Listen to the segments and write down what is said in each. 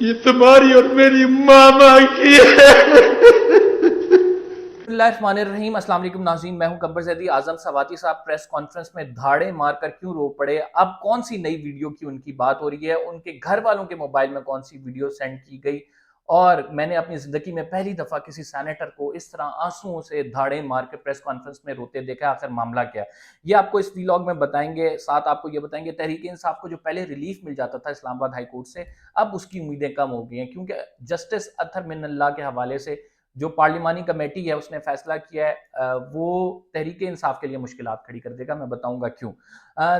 یہ تمہاری اور میری ماما کی ہے۔ بسم اللہ الرحمن الرحیم۔ السلام علیکم ناظرین، میں ہوں قمر زیدی۔ اعظم سواتی صاحب پریس کانفرنس میں دھاڑے مار کر کیوں رو پڑے؟ اب کون سی نئی ویڈیو کی ان کی بات ہو رہی ہے؟ ان کے گھر والوں کے موبائل میں کون سی ویڈیو سینڈ کی گئی؟ اور میں نے اپنی زندگی میں پہلی دفعہ کسی سینیٹر کو اس طرح آنسوؤں سے دھاڑے مار کے پریس کانفرنس میں روتے دیکھا۔ آخر معاملہ کیا ہے یہ آپ کو اس ویلاگ میں بتائیں گے۔ ساتھ آپ کو یہ بتائیں گے تحریک انصاف کو جو پہلے ریلیف مل جاتا تھا اسلام آباد ہائی کورٹ سے، اب اس کی امیدیں کم ہو گئی ہیں، کیونکہ جسٹس اطہر من اللہ کے حوالے سے جو پارلیمانی کمیٹی ہے اس نے فیصلہ کیا ہے وہ تحریک انصاف کے لیے مشکلات کھڑی کر دے گا۔ میں بتاؤں گا کیوں۔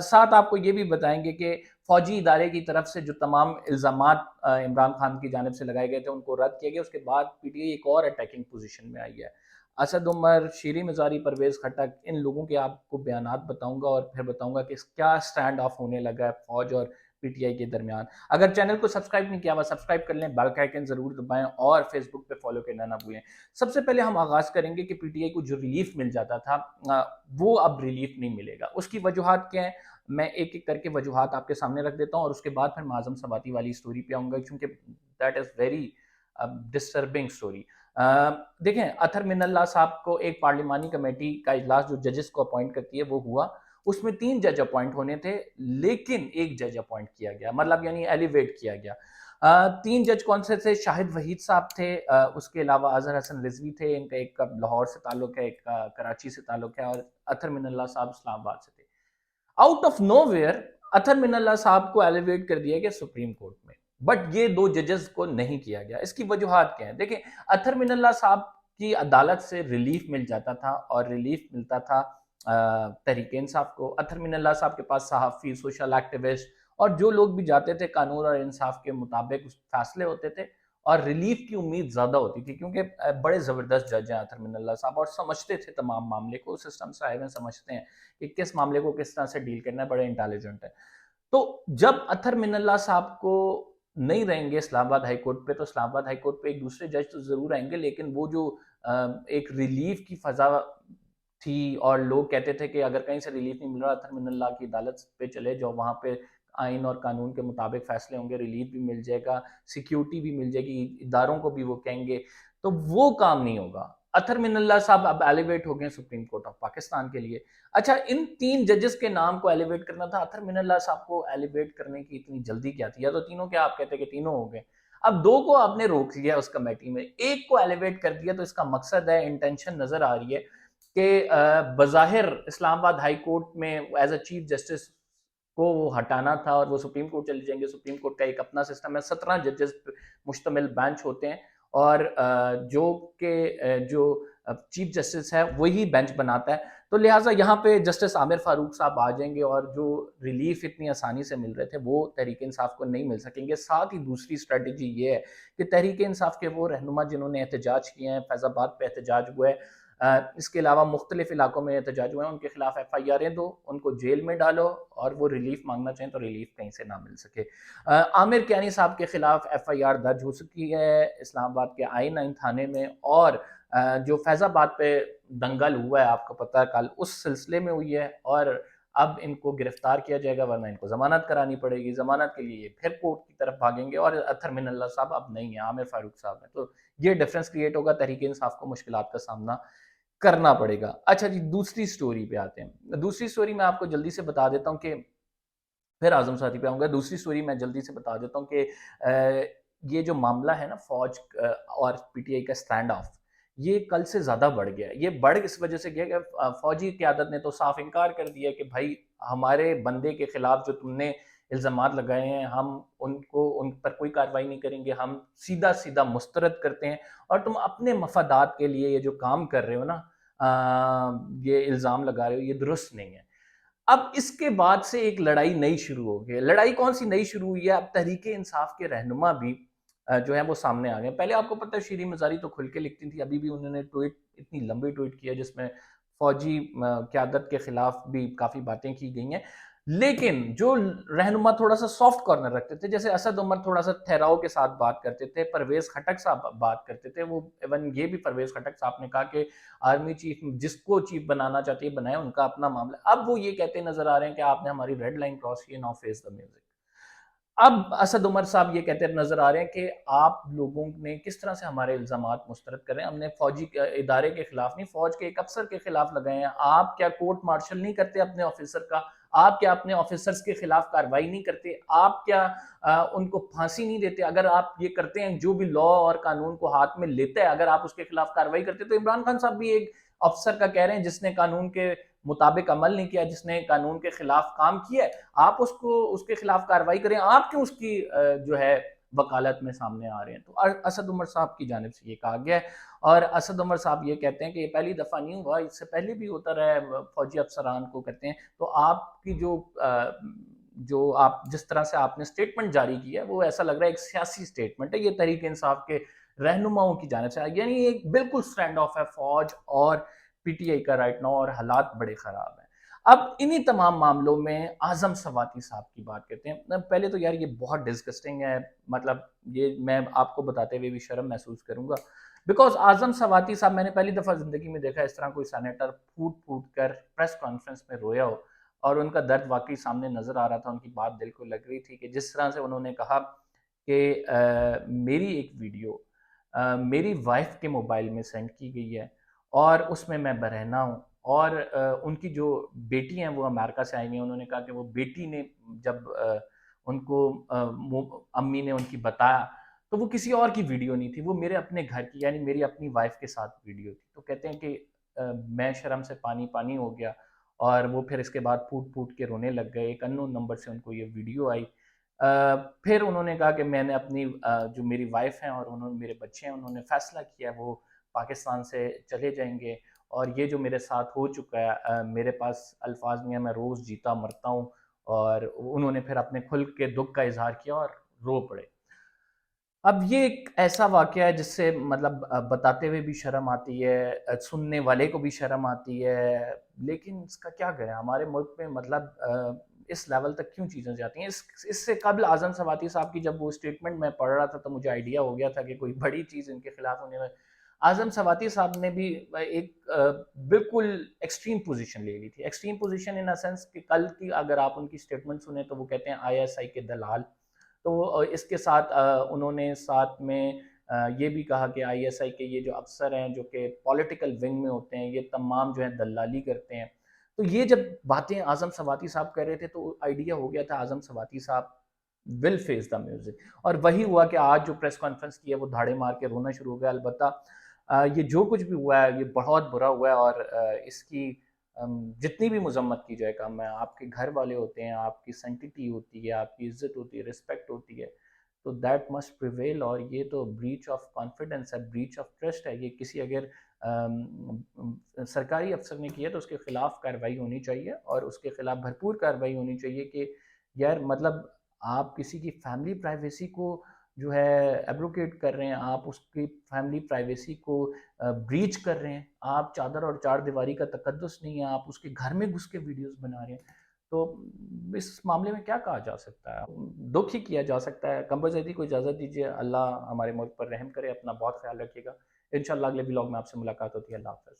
ساتھ آپ کو یہ بھی بتائیں گے کہ فوجی ادارے کی طرف سے جو تمام الزامات عمران خان کی جانب سے لگائے گئے تھے ان کو رد کیا گیا۔ اس کے بعد پی ٹی آئی ایک اور اٹیکنگ پوزیشن میں آئی ہے۔ اسد عمر، شیریں مزاری، پرویز خٹک، ان لوگوں کے آپ کو بیانات بتاؤں گا اور پھر بتاؤں گا کہ کیا سٹینڈ آف ہونے لگا ہے فوج اور پی ٹی آئی کے درمیان۔ اگر چینل کو سبسکرائب نہیں کیا ہوا سبسکرائب کر لیں، بیل کا آئیکن ضرور دبائیں اور فیس بک پہ فالو کرنا نہ بھولیں۔ سب سے پہلے ہم آغاز کریں گے کہ پی ٹی آئی کو جو ریلیف مل جاتا تھا وہ اب ریلیف نہیں ملے گا۔ اس کی وجوہات کیا ہیں؟ میں ایک ایک کر کے وجوہات آپ کے سامنے رکھ دیتا ہوں اور اس کے بعد پھر میں اعظم سواتی والی سٹوری پہ آؤں گا، کیونکہ that is very disturbing story. دیکھیں، اطہر من اللہ صاحب کو ایک پارلیمانی کمیٹی کا اجلاس جو ججز کو اپوائنٹ کرتی ہے وہ ہوا۔ اس میں 3 جج اپوائنٹ ہونے تھے لیکن ایک جج اپوائنٹ کیا گیا، مطلب یعنی ایلیویٹ کیا گیا۔ 3 جج کون سے تھے؟ شاہد وحید صاحب تھے، اس کے علاوہ اظہر حسن رضوی تھے، ان کا ایک کا لاہور سے تعلق ہے، ایک کا کراچی سے تعلق ہے، اور اطہر من اللہ صاحب اسلام آباد سے تھے۔ آؤٹ آف نو ویئر اطہر من اللہ صاحب کو ایلیویٹ کر دیا گیا سپریم کورٹ میں، بٹ یہ 2 ججز کو نہیں کیا گیا۔ اس کی وجوہات کیا ہیں؟ دیکھیں، اطہر من اللہ صاحب کی عدالت سے ریلیف مل جاتا تھا اور ریلیف ملتا تھا تحریک انصاف کو۔ اطہر من اللہ صاحب کے پاس صحافی، سوشل ایکٹیوسٹ اور جو لوگ بھی جاتے تھے قانون اور انصاف کے مطابق اس فیصلے ہوتے تھے اور ریلیف کی امید زیادہ ہوتی تھی، کیونکہ بڑے زبردست جج ہیں اطہر من اللہ صاحب اور سمجھتے تھے تمام معاملے کو، سسٹم سے آئے ہوئے سمجھتے ہیں کہ کس معاملے کو کس طرح سے ڈیل کرنا ہے، بڑے انٹیلیجنٹ ہے۔ تو جب اطہر من اللہ صاحب کو نہیں رہیں گے اسلام آباد ہائی کورٹ پہ، تو اسلام آباد ہائی کورٹ پہ ایک دوسرے جج تو ضرور آئیں گے، لیکن وہ جو ایک ریلیف کی فضا تھی اور لوگ کہتے تھے کہ اگر کہیں سے ریلیف نہیں مل رہا اطہر من اللہ کی عدالت پہ چلے جو وہاں پہ آئین اور قانون کے مطابق فیصلے ہوں گے، ریلیف بھی مل جائے گا، سیکیورٹی بھی مل جائے گی، اداروں کو بھی وہ کہیں گے، تو وہ کام نہیں ہوگا۔ اطہر من اللہ صاحب اب ایلیویٹ ہو گئے سپریم کورٹ آف پاکستان کے لیے۔ اچھا، ان 3 ججز کے نام کو ایلیویٹ کرنا تھا، اطہر من اللہ صاحب کو ایلیویٹ کرنے کی اتنی جلدی کیا تھی؟ یا تو تینوں کیا آپ کہتے کہ تینوں ہو گئے؟ اب 2 کو آپ نے روک لیا اس کمیٹی میں، ایک کو ایلیویٹ کر دیا، تو اس کا مقصد ہے، انٹینشن نظر آ رہی ہے کہ بظاہر اسلام آباد ہائی کورٹ میں ایز اے چیف جسٹس کو وہ ہٹانا تھا اور وہ سپریم کورٹ چلے جائیں گے۔ سپریم کورٹ کا ایک اپنا سسٹم ہے، 17 ججز مشتمل بینچ ہوتے ہیں اور جو چیف جسٹس ہے وہی بینچ بناتا ہے، تو لہٰذا یہاں پہ جسٹس عامر فاروق صاحب آ جائیں گے اور جو ریلیف اتنی آسانی سے مل رہے تھے وہ تحریک انصاف کو نہیں مل سکیں گے۔ ساتھ ہی دوسری اسٹریٹجی یہ ہے کہ تحریک انصاف کے وہ رہنما جنہوں نے احتجاج کیے ہیں، فیض آباد پہ احتجاج ہوا ہے، اس کے علاوہ مختلف علاقوں میں احتجاج ہوئے ہیں، ان کے خلاف ایف آئی آریں دو، ان کو جیل میں ڈالو اور وہ ریلیف مانگنا چاہیں تو ریلیف کہیں سے نہ مل سکے۔ عامر کیانی صاحب کے خلاف ایف آئی آر درج ہو چکی ہے اسلام آباد کے I9 تھانے میں، اور جو فیض آباد پہ دنگل ہوا ہے آپ کو پتہ ہے کل، اس سلسلے میں ہوئی ہے، اور اب ان کو گرفتار کیا جائے گا ورنہ ان کو ضمانت کرانی پڑے گی۔ ضمانت کے لیے یہ پھر کورٹ کی طرف بھاگیں گے اور اطہر من اللہ صاحب اب نہیں ہیں، عامر فاروق صاحب ہیں، تو یہ ڈیفرنس کریٹ ہوگا، تحریک انصاف کو مشکلات کا سامنا کرنا پڑے گا۔ اچھا جی، دوسری سٹوری پہ آتے ہیں۔ دوسری سٹوری میں آپ کو جلدی سے بتا دیتا ہوں کہ پھر اعظم ساتھی پہ آؤں گا۔ دوسری سٹوری میں جلدی سے بتا دیتا ہوں کہ یہ جو معاملہ ہے نا فوج اور پی ٹی آئی کا سٹینڈ آف، یہ کل سے زیادہ بڑھ گیا ہے۔ یہ بڑھ اس وجہ سے گیا کہ فوجی قیادت نے تو صاف انکار کر دیا کہ بھائی ہمارے بندے کے خلاف جو تم نے الزامات لگائے ہیں ہم ان پر کوئی کارروائی نہیں کریں گے، ہم سیدھا سیدھا مسترد کرتے ہیں، اور تم اپنے مفادات کے لیے یہ جو کام کر رہے ہو نا، یہ الزام لگا رہے ہو، یہ درست نہیں ہے۔ اب اس کے بعد سے ایک لڑائی نئی شروع ہو گئی ہے۔ لڑائی کون سی نئی شروع ہوئی ہے؟ اب تحریک انصاف کے رہنما بھی جو ہیں وہ سامنے آ گئے۔ پہلے آپ کو پتہ ہے شیریں مزاری تو کھل کے لکھتی تھی، ابھی بھی انہوں نے ٹویٹ، اتنی لمبی ٹویٹ کیا جس میں فوجی قیادت کے خلاف بھی کافی باتیں کی گئی ہیں، لیکن جو رہنما تھوڑا سا سافٹ کارنر رکھتے تھے، جیسے اسد عمر تھوڑا سا ٹھہراؤ کے ساتھ بات کرتے تھے، پرویز خٹک صاحب بات کرتے تھے، وہ ایون یہ بھی پرویز خٹک صاحب نے کہا کہ آرمی چیف جس کو چیف بنانا چاہتی ہے بنائے، ان کا اپنا معاملہ۔ اب وہ یہ کہتے نظر آ رہے ہیں کہ آپ نے ہماری ریڈ لائن کراس کی، ناؤ فیس دا میوزک۔ اب اسد عمر صاحب یہ کہتے نظر آ رہے ہیں کہ آپ لوگوں نے کس طرح سے ہمارے الزامات مسترد کر رہے ہیں، ہم نے فوجی ادارے کے خلاف نہیں، فوج کے ایک افسر کے خلاف لگائے ہیں، آپ کیا کورٹ مارشل نہیں کرتے اپنے آفیسر کا، آپ کیا اپنے آفیسرز کے خلاف کارروائی نہیں کرتے، آپ کیا ان کو پھانسی نہیں دیتے؟ اگر آپ یہ کرتے ہیں، جو بھی لا اور قانون کو ہاتھ میں لیتا ہے، اگر آپ اس کے خلاف کارروائی کرتے، تو عمران خان صاحب بھی ایک افسر کا کہہ رہے ہیں جس نے قانون کے مطابق عمل نہیں کیا، جس نے قانون کے خلاف کام کیا ہے، آپ اس کے خلاف کارروائی کریں، آپ کیوں اس کی جو ہے وکالت میں سامنے آ رہے ہیں؟ تو اسد عمر صاحب کی جانب سے یہ کہا گیا ہے، اور اسد عمر صاحب یہ کہتے ہیں کہ یہ پہلی دفعہ نہیں ہوا، اس سے پہلے بھی ہوتا رہا ہے، فوجی افسران کو کرتے ہیں، تو آپ کی جو آپ جس طرح سے آپ نے سٹیٹمنٹ جاری کی ہے وہ ایسا لگ رہا ہے ایک سیاسی سٹیٹمنٹ ہے، یہ تحریک انصاف کے رہنماؤں کی جانب سے، یعنی ایک بالکل سٹینڈ آف ہے فوج اور پی ٹی آئی کا رائٹ ناؤ، اور حالات بڑے خراب ہیں۔ اب انہی تمام معاملوں میں اعظم سواتی صاحب کی بات کرتے ہیں۔ پہلے تو یار یہ بہت ڈسگسٹنگ ہے، مطلب یہ میں آپ کو بتاتے ہوئے بھی شرم محسوس کروں گا، بیکاز اعظم سواتی صاحب میں نے پہلی دفعہ زندگی میں دیکھا اس طرح کوئی سینیٹر پھوٹ پھوٹ کر پریس کانفرنس میں رویا ہو، اور ان کا درد واقعی سامنے نظر آ رہا تھا، ان کی بات دل کو لگ رہی تھی کہ جس طرح سے انہوں نے کہا کہ میری ایک ویڈیو میری وائف کے موبائل میں سینڈ کی گئی ہے، اور اس میں برہنہ ہوں، اور ان کی جو بیٹی ہیں وہ امریکہ سے آئی ہوئی ہیں، انہوں نے کہا کہ وہ بیٹی نے جب ان کو امی نے ان کی بتایا تو وہ کسی اور کی ویڈیو نہیں تھی، وہ میرے اپنے گھر کی، یعنی میری اپنی وائف کے ساتھ ویڈیو تھی۔ تو کہتے ہیں کہ میں شرم سے پانی پانی ہو گیا، اور وہ پھر اس کے بعد پھوٹ پھوٹ کے رونے لگ گئے، ایک انون نمبر سے ان کو یہ ویڈیو آئی۔ پھر انہوں نے کہا کہ میں نے اپنی جو میری وائف ہیں اور میرے بچے ہیں، انہوں نے فیصلہ کیا وہ پاکستان سے چلے جائیں گے، اور یہ جو میرے ساتھ ہو چکا ہے، میرے پاس الفاظ نہیں ہے، میں روز جیتا مرتا ہوں، اور انہوں نے پھر اپنے کھل کے دکھ کا اظہار کیا اور رو پڑے۔ اب یہ ایک ایسا واقعہ ہے جس سے مطلب بتاتے ہوئے بھی شرم آتی ہے، سننے والے کو بھی شرم آتی ہے، لیکن اس کا کیا کریں، ہمارے ملک میں مطلب اس لیول تک کیوں چیزیں جاتی ہیں؟ اس سے قبل اعظم سواتی صاحب کی جب وہ اسٹیٹمنٹ میں پڑھ رہا تھا تو مجھے آئیڈیا ہو گیا تھا کہ کوئی بڑی چیز ان کے خلاف ہونے میں، اعظم سواتی صاحب نے بھی ایک بالکل ایکسٹریم پوزیشن لے لی تھی، ایکسٹریم پوزیشن ان سینس کہ کل کی اگر آپ ان کی اسٹیٹمنٹ سنیں تو وہ کہتے ہیں آئی ایس آئی کے دلال، تو اس کے ساتھ انہوں نے ساتھ میں یہ بھی کہا کہ آئی ایس آئی کے یہ جو افسر ہیں جو کہ پولیٹیکل ونگ میں ہوتے ہیں، یہ تمام جو ہیں دلالی کرتے ہیں۔ تو یہ جب باتیں اعظم سواتی صاحب کہہ رہے تھے تو آئیڈیا ہو گیا تھا اعظم سواتی صاحب ول فیس دا میوزک، اور وہی ہوا کہ آج جو پریس کانفرنس کی ہے وہ دھاڑے مار کے رونا شروع ہو گیا۔ البتہ یہ جو کچھ بھی ہوا ہے یہ بہت برا ہوا ہے، اور اس کی جتنی بھی مذمت کی جائے کم ہے، آپ کے گھر والے ہوتے ہیں، آپ کی سینٹیٹی ہوتی ہے، آپ کی عزت ہوتی ہے، رسپیکٹ ہوتی ہے، تو دیٹ مسٹ پریویل، اور یہ تو بریچ آف کانفیڈنس ہے، بریچ آف ٹرسٹ ہے، یہ کسی اگر سرکاری افسر نے کیا تو اس کے خلاف کارروائی ہونی چاہیے، اور اس کے خلاف بھرپور کارروائی ہونی چاہیے کہ یار مطلب آپ کسی کی فیملی پرائیویسی کو جو ہے ایبروکیٹ کر رہے ہیں، آپ اس کی فیملی پرائیویسی کو بریچ کر رہے ہیں، آپ چادر اور چار دیواری کا تقدس نہیں ہے، آپ اس کے گھر میں گھس کے ویڈیوز بنا رہے ہیں، تو اس معاملے میں کیا کہا جا سکتا ہے؟ دکھ ہی کیا جا سکتا ہے۔ قمر زیدی کو اجازت دیجیے، اللہ ہمارے ملک پر رحم کرے، اپنا بہت خیال رکھیے گا، انشاءاللہ اگلے ولاگ میں آپ سے ملاقات ہوتی ہے، اللہ حافظ۔